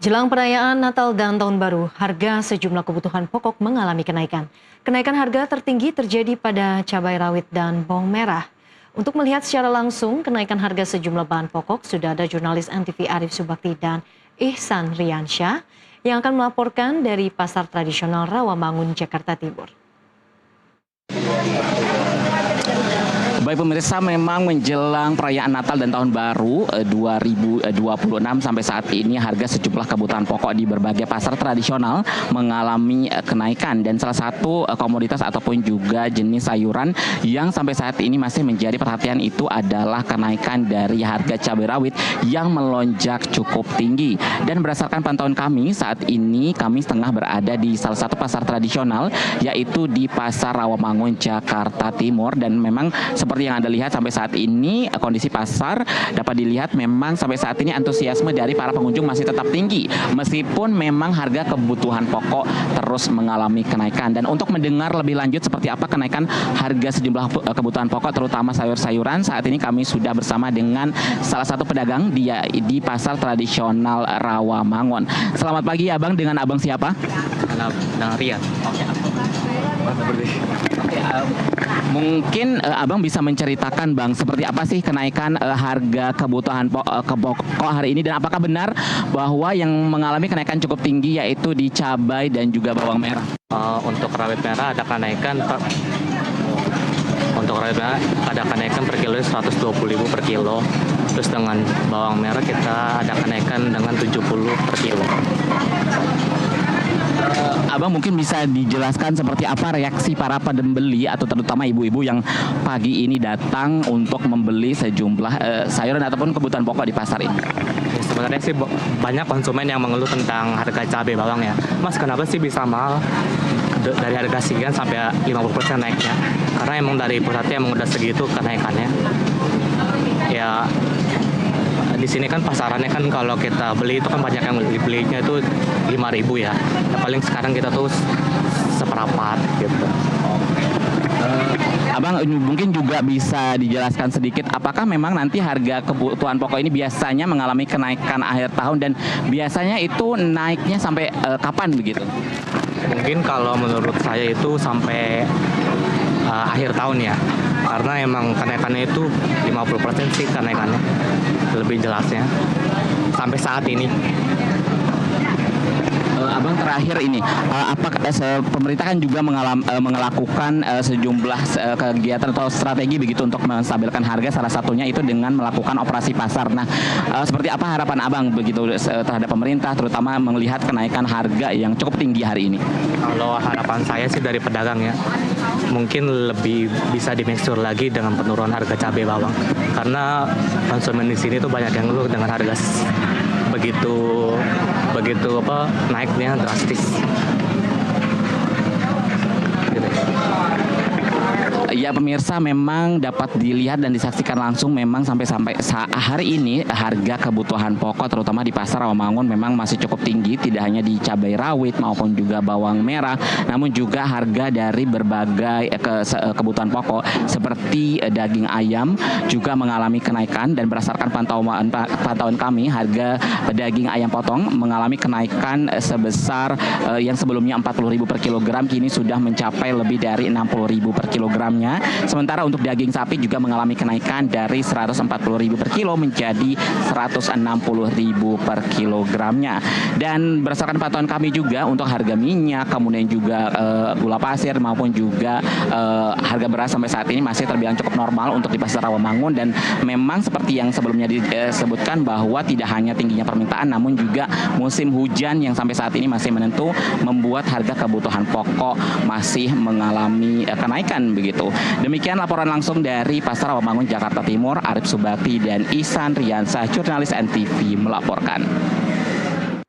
Jelang perayaan Natal dan Tahun Baru, harga sejumlah kebutuhan pokok mengalami kenaikan. Kenaikan harga tertinggi terjadi pada cabai rawit dan bawang merah. Untuk melihat secara langsung kenaikan harga sejumlah bahan pokok, sudah ada jurnalis NTV Arif Subakti dan Ihsan Riansyah yang akan melaporkan dari Pasar Tradisional Rawamangun, Jakarta Timur. Baik pemirsa, memang menjelang perayaan Natal dan Tahun Baru 2026 sampai saat ini harga sejumlah kebutuhan pokok di berbagai pasar tradisional mengalami kenaikan, dan salah satu komoditas ataupun juga jenis sayuran yang sampai saat ini masih menjadi perhatian itu adalah kenaikan dari harga cabai rawit yang melonjak cukup tinggi. Dan berdasarkan pantauan kami saat ini, kami tengah berada di salah satu pasar tradisional yaitu di Pasar Rawamangun, Jakarta Timur, dan memang seperti yang Anda lihat sampai saat ini kondisi pasar dapat dilihat memang sampai saat ini antusiasme dari para pengunjung masih tetap tinggi meskipun memang harga kebutuhan pokok terus mengalami kenaikan. Dan untuk mendengar lebih lanjut seperti apa kenaikan harga sejumlah kebutuhan pokok terutama sayur-sayuran, saat ini kami sudah bersama dengan salah satu pedagang di Pasar Tradisional Rawamangun. Selamat pagi Abang, dengan Abang siapa? Dengan Rian. Oke, mungkin Abang bisa menceritakan Bang seperti apa sih kenaikan harga kebutuhan pokok hari ini, dan apakah benar bahwa yang mengalami kenaikan cukup tinggi yaitu di cabai dan juga bawang merah? Untuk rawit merah ada kenaikan per kilo 120.000 per kilo. Terus dengan bawang merah kita ada kenaikan dengan 70 per kilo. Abang mungkin bisa dijelaskan seperti apa reaksi para pembeli atau terutama ibu-ibu yang pagi ini datang untuk membeli sejumlah sayuran ataupun kebutuhan pokok di pasar ini? Ya, sebenarnya sih banyak konsumen yang mengeluh tentang harga cabai bawang ya. Mas, kenapa sih bisa mahal dari harga sekian sampai 50% naiknya? Karena emang dari pusatnya emang udah segitu kenaikannya. Ya di sini kan pasarannya kan kalau kita beli itu kan banyak yang belinya itu 5.000 ya. Ya paling sekarang kita tuh seperempat gitu. Abang mungkin juga bisa dijelaskan sedikit apakah memang nanti harga kebutuhan pokok ini biasanya mengalami kenaikan akhir tahun, dan biasanya itu naiknya sampai kapan begitu? Mungkin kalau menurut saya itu sampai akhir tahun ya. Karena emang kenaikannya itu 50% sih kenaikannya, lebih jelasnya sampai saat ini. Abang terakhir ini, apakah pemerintah kan juga melakukan sejumlah kegiatan atau strategi begitu untuk menstabilkan harga, salah satunya itu dengan melakukan operasi pasar. Nah, seperti apa harapan Abang begitu terhadap pemerintah, terutama melihat kenaikan harga yang cukup tinggi hari ini? Kalau harapan saya sih dari pedagang ya, mungkin lebih bisa dimixture lagi dengan penurunan harga cabai bawang. Karena konsumen di sini tuh banyak yang ngeluh dengan harga begitu naiknya drastis. Ya pemirsa, memang dapat dilihat dan disaksikan langsung memang sampai hari ini harga kebutuhan pokok terutama di Pasar Rawamangun memang masih cukup tinggi, tidak hanya di cabai rawit maupun juga bawang merah, namun juga harga dari berbagai kebutuhan pokok seperti daging ayam juga mengalami kenaikan. Dan berdasarkan pantauan kami, harga daging ayam potong mengalami kenaikan sebesar yang sebelumnya 40.000 per kilogram kini sudah mencapai lebih dari 60.000 per kilogramnya. Sementara untuk daging sapi juga mengalami kenaikan dari 140.000 per kilo menjadi 160.000 per kilogramnya. Dan berdasarkan pantauan kami juga untuk harga minyak, kemudian juga gula pasir maupun juga harga beras sampai saat ini masih terbilang cukup normal untuk di Pasar Rawamangun. Dan memang seperti yang sebelumnya disebutkan bahwa tidak hanya tingginya permintaan namun juga musim hujan yang sampai saat ini masih menentu membuat harga kebutuhan pokok masih mengalami kenaikan begitu. Demikian laporan langsung dari Pasar Rawamangun, Jakarta Timur, Arif Subakti dan Ihsan Riansyah, jurnalis NTV melaporkan.